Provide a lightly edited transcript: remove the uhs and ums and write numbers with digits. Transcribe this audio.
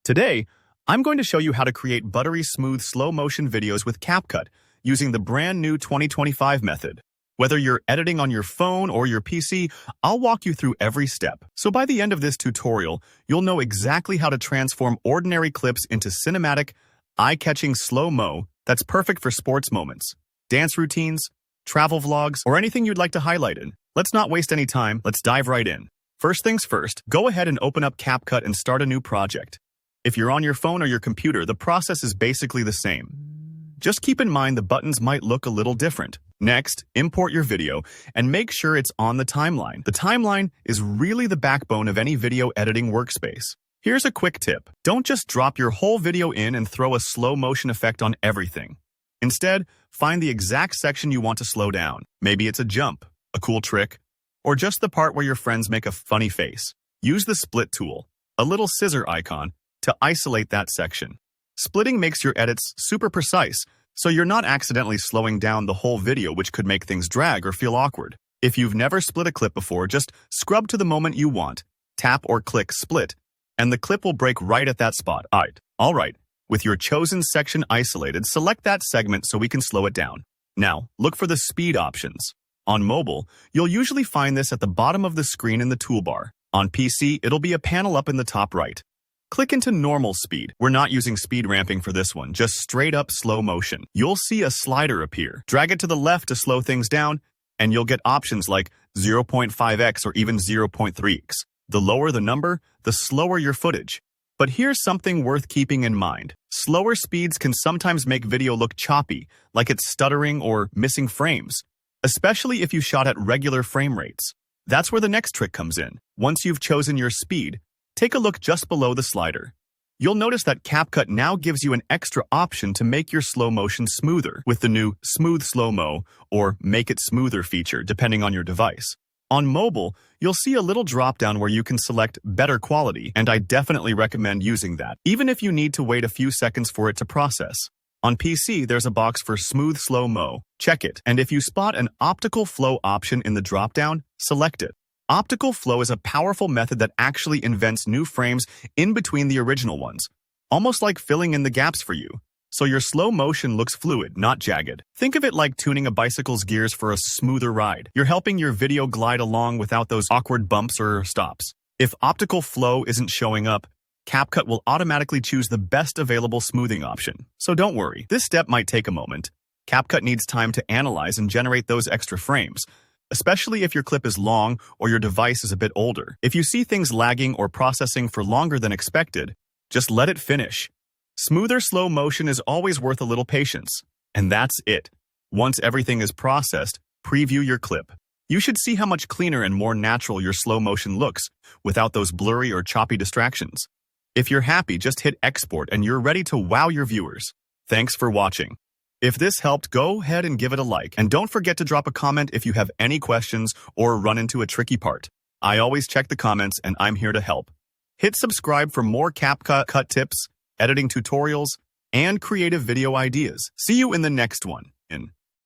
Today, I'm going to show you how to create buttery smooth slow motion videos with CapCut using the brand new 2025 method. Whether you're editing on your phone or your PC, I'll walk you through every step. So by the end of this tutorial, you'll know exactly how to transform ordinary clips into cinematic, eye-catching slow-mo that's perfect for sports moments, dance routines, travel vlogs, or anything you'd like to highlight in. Let's not waste any time, let's dive right in. First things first, go ahead and open up CapCut and start a new project. If you're on your phone or your computer, the process is basically the same. Just keep in mind the buttons might look a little different. Next, import your video and make sure it's on the timeline. The timeline is really the backbone of any video editing workspace. Here's a quick tip. Don't just drop your whole video in and throw a slow motion effect on everything. Instead, find the exact section you want to slow down. Maybe it's a jump, a cool trick, or just the part where your friends make a funny face. Use the split tool, a little scissor icon, to isolate that section. Splitting makes your edits super precise, so you're not accidentally slowing down the whole video, which could make things drag or feel awkward. If you've never split a clip before, just scrub to the moment you want, tap or click split, and the clip will break right at that spot. Alright, with your chosen section isolated, select that segment so we can slow it down. Now, look for the speed options. On mobile, you'll usually find this at the bottom of the screen in the toolbar. On PC, it'll be a panel up in the top right. Click into normal speed. We're not using speed ramping for this one, just straight up slow motion. You'll see a slider appear. Drag it to the left to slow things down, and you'll get options like 0.5x or even 0.3x. The lower the number, the slower your footage. But here's something worth keeping in mind. Slower speeds can sometimes make video look choppy, like it's stuttering or missing frames, especially if you shot at regular frame rates. That's where the next trick comes in. Once you've chosen your speed, take a look just below the slider. You'll notice that CapCut now gives you an extra option to make your slow motion smoother with the new Smooth Slow-Mo or Make It Smoother feature, depending on your device. On mobile, you'll see a little drop-down where you can select better quality, and I definitely recommend using that, even if you need to wait a few seconds for it to process. On PC, there's a box for Smooth Slow-Mo. Check it, and if you spot an optical flow option in the drop-down, select it. Optical flow is a powerful method that actually invents new frames in between the original ones, almost like filling in the gaps for you, so your slow motion looks fluid, not jagged. Think of it like tuning a bicycle's gears for a smoother ride. You're helping your video glide along without those awkward bumps or stops. If optical flow isn't showing up, CapCut will automatically choose the best available smoothing option. So don't worry, this step might take a moment. CapCut needs time to analyze and generate those extra frames, especially if your clip is long or your device is a bit older. If you see things lagging or processing for longer than expected, just let it finish. Smoother slow motion is always worth a little patience. And that's it. Once everything is processed, preview your clip. You should see how much cleaner and more natural your slow motion looks without those blurry or choppy distractions. If you're happy, just hit export and you're ready to wow your viewers. Thanks for watching. If this helped, go ahead and give it a like. And don't forget to drop a comment if you have any questions or run into a tricky part. I always check the comments and I'm here to help. Hit subscribe for more CapCut tips, editing tutorials, and creative video ideas. See you in the next one.